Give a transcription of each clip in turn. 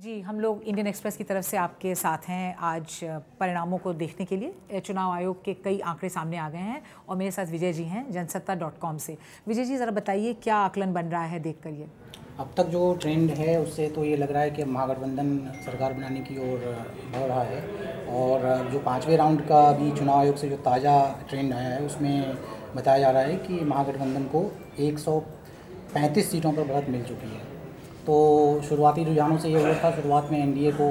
जी, हम लोग Indian express की तरफ से आपके साथ हैं आज परिणामों को देखने के लिए। चुनाव आयोग के कई आंकड़े सामने आ गए हैं और मेरे साथ विजय जी हैं जनसत्ता.com से। विजय जी, ज़रा बताइए क्या आकलन बन रहा है देख कर ये? अब तक जो ट्रेंड है उससे तो ये लग रहा है कि महागठबंधन सरकार बनाने की ओर बढ़ रहा है। और जो 5वें राउंड का अभी चुनाव आयोग से जो ताज़ा ट्रेंड आया है उसमें बताया जा रहा है कि महागठबंधन को 135 सीटों पर बढ़त मिल चुकी है। तो शुरुआती रुझानों से ये हुआ था, शुरुआत में एनडीए को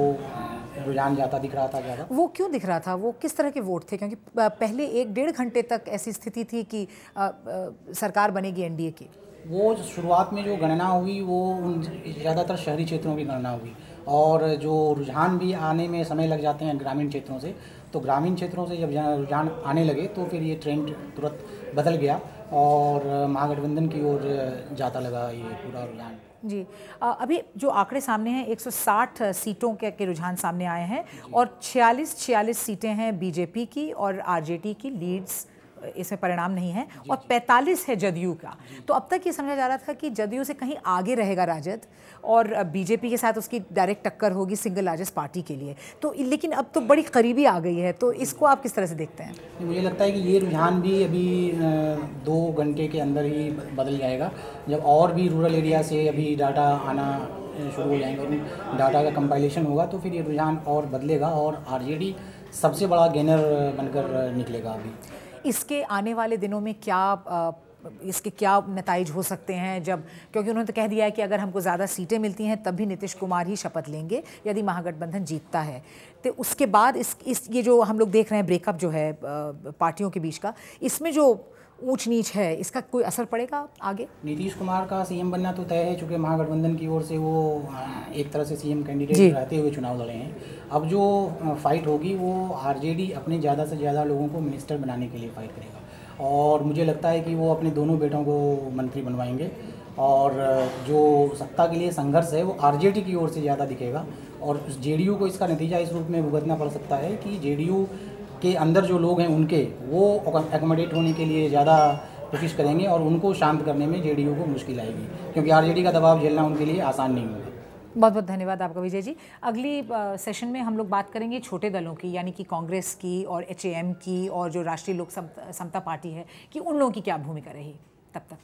रुझान ज़्यादा दिख रहा था। ज़्यादा वो क्यों दिख रहा था? वो किस तरह के वोट थे? क्योंकि पहले 1-1.5 घंटे तक ऐसी स्थिति थी कि सरकार बनेगी एनडीए की। वो शुरुआत में जो गणना हुई वो उन ज़्यादातर शहरी क्षेत्रों की गणना हुई, और जो रुझान भी आने में समय लग जाते हैं ग्रामीण क्षेत्रों से, तो ग्रामीण क्षेत्रों से जब रुझान आने लगे तो फिर ये ट्रेंड तुरंत बदल गया और महागठबंधन की ओर जाता लगा ये पूरा रुझान। जी, अभी जो आंकड़े सामने हैं 160 सीटों के रुझान सामने आए हैं और 46 सीटें हैं बीजेपी की और आरजेडी की लीड्स इसमें परिणाम नहीं है और 45 है जदयू का। तो अब तक ये समझा जा रहा था कि जदयू से कहीं आगे रहेगा राजद और बीजेपी के साथ उसकी डायरेक्ट टक्कर होगी सिंगल लार्जेस्ट पार्टी के लिए। तो लेकिन अब तो बड़ी करीबी आ गई है, तो इसको आप किस तरह से देखते हैं? मुझे लगता है कि ये रुझान भी अभी 2 घंटे के अंदर ही बदल जाएगा, जब और भी रूरल एरिया से अभी डाटा आना शुरू हो जाएंगे और डाटा का कंपाइलेशन होगा तो फिर ये रुझान और बदलेगा और आरजेडी सबसे बड़ा गेनर बनकर निकलेगा। अभी इसके आने वाले दिनों में इसके क्या नताइज हो सकते हैं, जब क्योंकि उन्होंने तो कह दिया है कि अगर हमको ज़्यादा सीटें मिलती हैं तब भी नीतीश कुमार ही शपथ लेंगे यदि महागठबंधन जीतता है। तो उसके बाद ये जो हम लोग देख रहे हैं ब्रेकअप जो है पार्टियों के बीच का, इसमें जो ऊंच नीच है इसका कोई असर पड़ेगा आगे? नीतीश कुमार का सीएम बनना तो तय है, चूँकि महागठबंधन की ओर से वो एक तरह से सीएम कैंडिडेट रहते हुए चुनाव लड़े हैं। अब जो फाइट होगी वो आरजेडी अपने ज़्यादा से ज़्यादा लोगों को मिनिस्टर बनाने के लिए फाइट करेगा और मुझे लगता है कि वो अपने दोनों बेटों को मंत्री बनवाएंगे और जो सत्ता के लिए संघर्ष है वो आरजेडी की ओर से ज़्यादा दिखेगा। और जेडीयू को इसका नतीजा इस रूप में भुगतना पड़ सकता है कि जेडीयू के अंदर जो लोग हैं उनके वो एकोमोडेट होने के लिए ज़्यादा कोशिश करेंगे और उनको शांत करने में जेडीयू को मुश्किल आएगी, क्योंकि आरजेडी का दबाव झेलना उनके लिए आसान नहीं होगा। बहुत बहुत धन्यवाद आपका विजय जी। अगली सेशन में हम लोग बात करेंगे छोटे दलों की, यानी कि कांग्रेस की और एचएएम की और जो राष्ट्रीय लोक समता पार्टी है कि उन लोगों की क्या भूमिका रही। तब तक